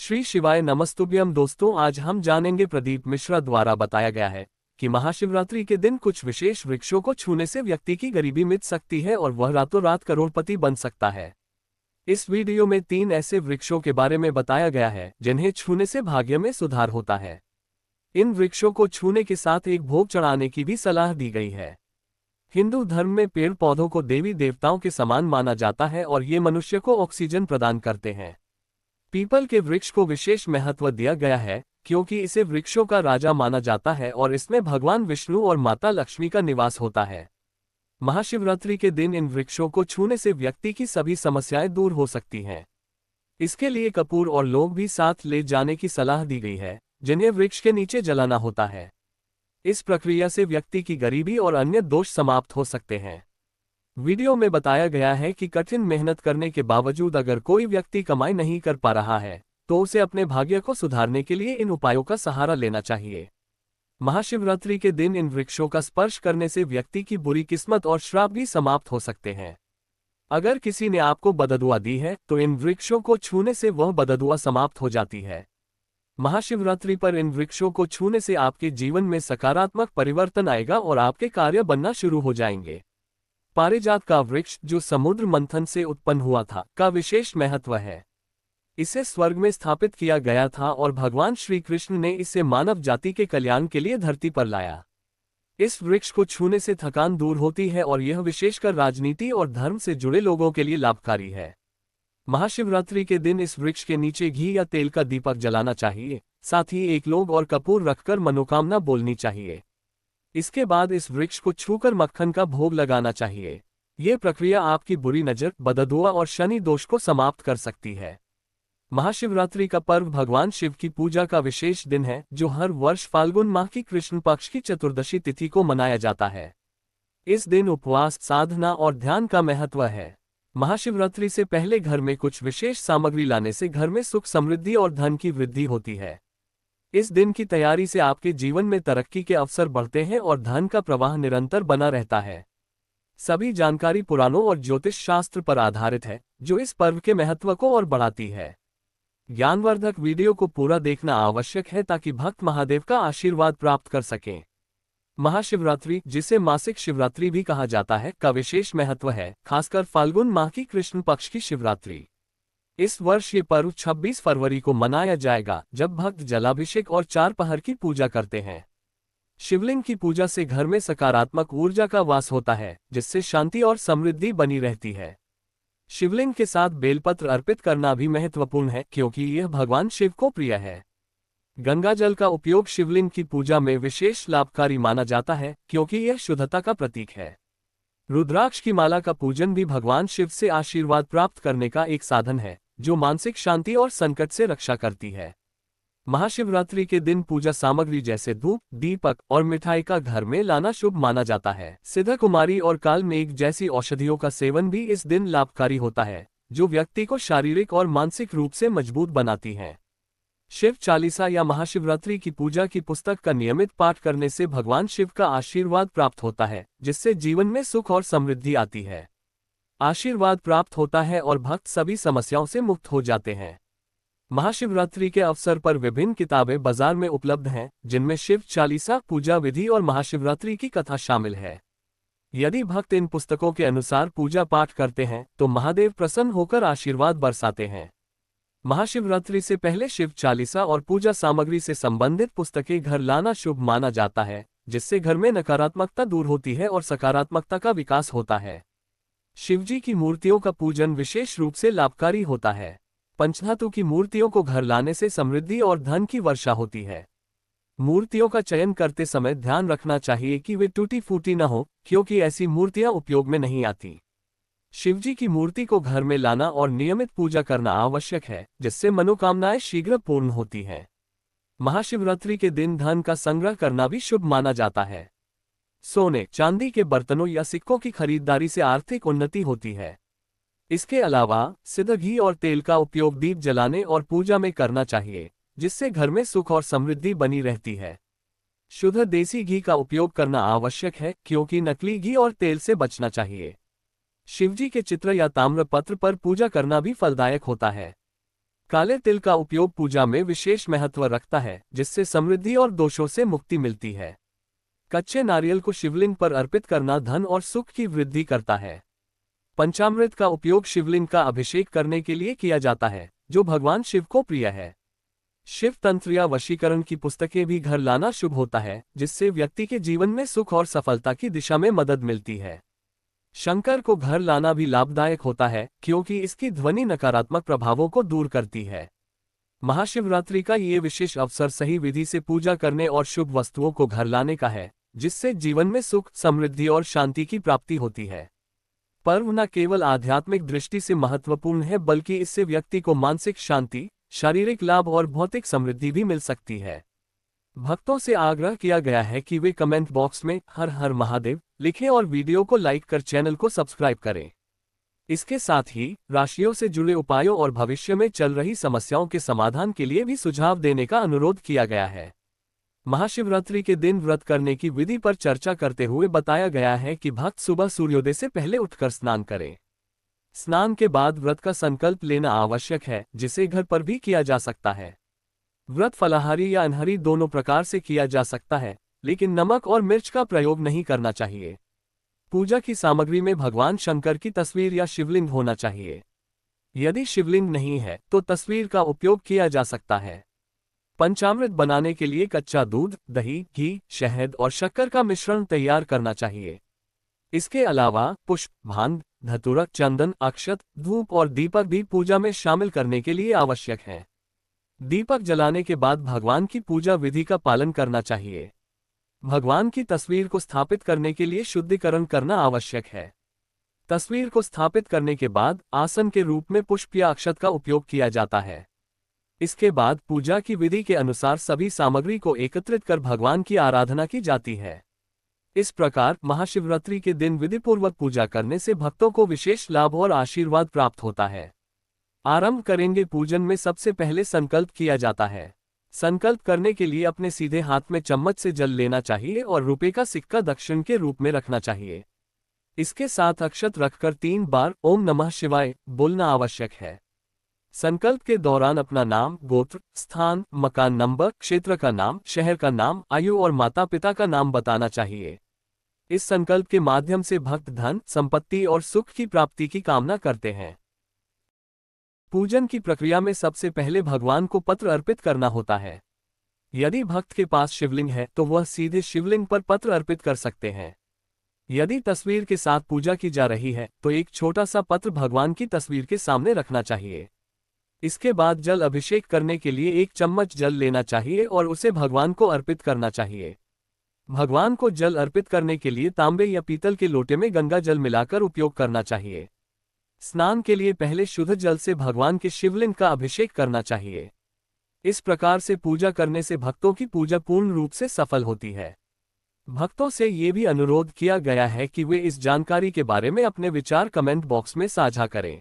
श्री शिवाय नमस्तुभ्यम। दोस्तों, आज हम जानेंगे प्रदीप मिश्रा द्वारा बताया गया है कि महाशिवरात्रि के दिन कुछ विशेष वृक्षों को छूने से व्यक्ति की गरीबी मिट सकती है और वह रातों रात करोड़पति बन सकता है। इस वीडियो में 3 ऐसे वृक्षों के बारे में बताया गया है जिन्हें छूने से भाग्य में सुधार होता है। इन वृक्षों को छूने के साथ एक भोग चढ़ाने की भी सलाह दी गई है। हिंदू धर्म में पेड़ पौधों को देवी देवताओं के समान माना जाता है और ये मनुष्य को ऑक्सीजन प्रदान करते हैं। पीपल के वृक्ष को विशेष महत्व दिया गया है क्योंकि इसे वृक्षों का राजा माना जाता है और इसमें भगवान विष्णु और माता लक्ष्मी का निवास होता है। महाशिवरात्रि के दिन इन वृक्षों को छूने से व्यक्ति की सभी समस्याएं दूर हो सकती हैं। इसके लिए कपूर और लौंग भी साथ ले जाने की सलाह दी गई है, जिन्हें वृक्ष के नीचे जलाना होता है। इस प्रक्रिया से व्यक्ति की गरीबी और अन्य दोष समाप्त हो सकते हैं। वीडियो में बताया गया है कि कठिन मेहनत करने के बावजूद अगर कोई व्यक्ति कमाई नहीं कर पा रहा है तो उसे अपने भाग्य को सुधारने के लिए इन उपायों का सहारा लेना चाहिए। महाशिवरात्रि के दिन इन वृक्षों का स्पर्श करने से व्यक्ति की बुरी किस्मत और श्राप भी समाप्त हो सकते हैं। अगर किसी ने आपको बददुआ दी है तो इन वृक्षों को छूने से वह बददुआ समाप्त हो जाती है। महाशिवरात्रि पर इन वृक्षों को छूने से आपके जीवन में सकारात्मक परिवर्तन आएगा और आपके कार्य बनना शुरू हो जाएंगे। पारिजात का वृक्ष, जो समुद्र मंथन से उत्पन्न हुआ था, का विशेष महत्व है। इसे स्वर्ग में स्थापित किया गया था और भगवान श्री कृष्ण ने इसे मानव जाति के कल्याण के लिए धरती पर लाया। इस वृक्ष को छूने से थकान दूर होती है और यह विशेषकर राजनीति और धर्म से जुड़े लोगों के लिए लाभकारी है। महाशिवरात्रि के दिन इस वृक्ष के नीचे घी या तेल का दीपक जलाना चाहिए। साथ ही एक लौंग और कपूर रखकर मनोकामना बोलनी चाहिए। इसके बाद इस वृक्ष को छूकर मक्खन का भोग लगाना चाहिए। ये प्रक्रिया आपकी बुरी नज़र, बददुआ और शनि दोष को समाप्त कर सकती है। महाशिवरात्रि का पर्व भगवान शिव की पूजा का विशेष दिन है, जो हर वर्ष फाल्गुन माह की कृष्ण पक्ष की चतुर्दशी तिथि को मनाया जाता है। इस दिन उपवास, साधना और ध्यान का महत्व है। महाशिवरात्रि से पहले घर में कुछ विशेष सामग्री लाने से घर में सुख, समृद्धि और धन की वृद्धि होती है। इस दिन की तैयारी से आपके जीवन में तरक्की के अवसर बढ़ते हैं और धन का प्रवाह निरंतर बना रहता है। सभी जानकारी पुराणों और ज्योतिष शास्त्र पर आधारित है, जो इस पर्व के महत्व को और बढ़ाती है। ज्ञानवर्धक वीडियो को पूरा देखना आवश्यक है ताकि भक्त महादेव का आशीर्वाद प्राप्त कर सकें। महाशिवरात्रि, जिसे मासिक शिवरात्रि भी कहा जाता है, का विशेष महत्व है, खासकर फाल्गुन माह की कृष्ण पक्ष की शिवरात्रि। इस वर्ष ये पर्व 26 फरवरी को मनाया जाएगा, जब भक्त जलाभिषेक और 4 पहर की पूजा करते हैं। शिवलिंग की पूजा से घर में सकारात्मक ऊर्जा का वास होता है, जिससे शांति और समृद्धि बनी रहती है। शिवलिंग के साथ बेलपत्र अर्पित करना भी महत्वपूर्ण है, क्योंकि यह भगवान शिव को प्रिय है। गंगा जल का उपयोग शिवलिंग की पूजा में विशेष लाभकारी माना जाता है, क्योंकि यह शुद्धता का प्रतीक है। रुद्राक्ष की माला का पूजन भी भगवान शिव से आशीर्वाद प्राप्त करने का एक साधन है, जो मानसिक शांति और संकट से रक्षा करती है। महाशिवरात्रि के दिन पूजा सामग्री जैसे धूप, दीपक और मिठाई का घर में लाना शुभ माना जाता है। सिद्ध कुमारी और कालमेघ जैसी औषधियों का सेवन भी इस दिन लाभकारी होता है, जो व्यक्ति को शारीरिक और मानसिक रूप से मजबूत बनाती हैं। शिव चालीसा या महाशिवरात्रि की पूजा की पुस्तक का नियमित पाठ करने से भगवान शिव का आशीर्वाद प्राप्त होता है, जिससे जीवन में सुख और समृद्धि आती है। आशीर्वाद प्राप्त होता है और भक्त सभी समस्याओं से मुक्त हो जाते हैं। महाशिवरात्रि के अवसर पर विभिन्न किताबें बाजार में उपलब्ध हैं, जिनमें शिव चालीसा, पूजा विधि और महाशिवरात्रि की कथा शामिल है। यदि भक्त इन पुस्तकों के अनुसार पूजा पाठ करते हैं तो महादेव प्रसन्न होकर आशीर्वाद बरसाते हैं। महाशिवरात्रि से पहले शिव चालीसा और पूजा सामग्री से संबंधित पुस्तकें घर लाना शुभ माना जाता है, जिससे घर में नकारात्मकता दूर होती है और सकारात्मकता का विकास होता है। शिवजी की मूर्तियों का पूजन विशेष रूप से लाभकारी होता है। पंचधातु की मूर्तियों को घर लाने से समृद्धि और धन की वर्षा होती है। मूर्तियों का चयन करते समय ध्यान रखना चाहिए कि वे टूटी फूटी न हो, क्योंकि ऐसी मूर्तियां उपयोग में नहीं आती। शिवजी की मूर्ति को घर में लाना और नियमित पूजा करना आवश्यक है, जिससे मनोकामनाएं शीघ्र पूर्ण होती हैं। महाशिवरात्रि के दिन धन का संग्रह करना भी शुभ माना जाता है। सोने, चांदी के बर्तनों या सिक्कों की खरीदारी से आर्थिक उन्नति होती है। इसके अलावा सिद्ध घी और तेल का उपयोग दीप जलाने और पूजा में करना चाहिए, जिससे घर में सुख और समृद्धि बनी रहती है। शुद्ध देसी घी का उपयोग करना आवश्यक है, क्योंकि नकली घी और तेल से बचना चाहिए। शिवजी के चित्र या ताम्रपत्र पर पूजा करना भी फलदायक होता है। काले तिल का उपयोग पूजा में विशेष महत्व रखता है, जिससे समृद्धि और दोषों से मुक्ति मिलती है। कच्चे नारियल को शिवलिंग पर अर्पित करना धन और सुख की वृद्धि करता है। पंचामृत का उपयोग शिवलिंग का अभिषेक करने के लिए किया जाता है, जो भगवान शिव को प्रिय है। शिव तंत्र या वशीकरण की पुस्तकें भी घर लाना शुभ होता है, जिससे व्यक्ति के जीवन में सुख और सफलता की दिशा में मदद मिलती है। शंकर को घर लाना भी लाभदायक होता है, क्योंकि इसकी ध्वनि नकारात्मक प्रभावों को दूर करती है। महाशिवरात्रि का ये विशेष अवसर सही विधि से पूजा करने और शुभ वस्तुओं को घर लाने का है, जिससे जीवन में सुख, समृद्धि और शांति की प्राप्ति होती है। पर्व न केवल आध्यात्मिक दृष्टि से महत्वपूर्ण है, बल्कि इससे व्यक्ति को मानसिक शांति, शारीरिक लाभ और भौतिक समृद्धि भी मिल सकती है। भक्तों से आग्रह किया गया है कि वे कमेंट बॉक्स में हर हर महादेव लिखें और वीडियो को लाइक कर चैनल को सब्सक्राइब करें। इसके साथ ही राशियों से जुड़े उपायों और भविष्य में चल रही समस्याओं के समाधान के लिए भी सुझाव देने का अनुरोध किया गया है। महाशिवरात्रि के दिन व्रत करने की विधि पर चर्चा करते हुए बताया गया है कि भक्त सुबह सूर्योदय से पहले उठकर स्नान करें। स्नान के बाद व्रत का संकल्प लेना आवश्यक है, जिसे घर पर भी किया जा सकता है। व्रत फलाहारी या अनहरी दोनों प्रकार से किया जा सकता है, लेकिन नमक और मिर्च का प्रयोग नहीं करना चाहिए। पूजा की सामग्री में भगवान शंकर की तस्वीर या शिवलिंग होना चाहिए। यदि शिवलिंग नहीं है तो तस्वीर का उपयोग किया जा सकता है। पंचामृत बनाने के लिए कच्चा दूध, दही, घी, शहद और शक्कर का मिश्रण तैयार करना चाहिए। इसके अलावा पुष्प, भांग, धतूरा, चंदन, अक्षत, धूप और दीपक भी पूजा में शामिल करने के लिए आवश्यक हैं। दीपक जलाने के बाद भगवान की पूजा विधि का पालन करना चाहिए। भगवान की तस्वीर को स्थापित करने के लिए शुद्धिकरण करना आवश्यक है। तस्वीर को स्थापित करने के बाद आसन के रूप में पुष्प या अक्षत का उपयोग किया जाता है। इसके बाद पूजा की विधि के अनुसार सभी सामग्री को एकत्रित कर भगवान की आराधना की जाती है। इस प्रकार महाशिवरात्रि के दिन विधिपूर्वक पूजा करने से भक्तों को विशेष लाभ और आशीर्वाद प्राप्त होता है। आरंभ करेंगे। पूजन में सबसे पहले संकल्प किया जाता है। संकल्प करने के लिए अपने सीधे हाथ में चम्मच से जल लेना चाहिए और रुपए का सिक्का दक्षिण के रूप में रखना चाहिए। इसके साथ अक्षत रखकर 3 बार ओम नमः शिवाय बोलना आवश्यक है। संकल्प के दौरान अपना नाम, गोत्र, स्थान, मकान नंबर, क्षेत्र का नाम, शहर का नाम, आयु और माता पिता का नाम बताना चाहिए। इस संकल्प के माध्यम से भक्त धन, संपत्ति और सुख की प्राप्ति की कामना करते हैं। पूजन की प्रक्रिया में सबसे पहले भगवान को पत्र अर्पित करना होता है। यदि भक्त के पास शिवलिंग है तो वह सीधे शिवलिंग पर पत्र अर्पित कर सकते हैं। यदि तस्वीर के साथ पूजा की जा रही है तो एक छोटा सा पत्र भगवान की तस्वीर के सामने रखना चाहिए। इसके बाद जल अभिषेक करने के लिए 1 चम्मच जल लेना चाहिए और उसे भगवान को अर्पित करना चाहिए। भगवान को जल अर्पित करने के लिए तांबे या पीतल के लोटे में गंगा जल मिलाकर उपयोग करना चाहिए। स्नान के लिए पहले शुद्ध जल से भगवान के शिवलिंग का अभिषेक करना चाहिए। इस प्रकार से पूजा करने से भक्तों की पूजा पूर्ण रूप से सफल होती है। भक्तों से ये भी अनुरोध किया गया है कि वे इस जानकारी के बारे में अपने विचार कमेंट बॉक्स में साझा करें।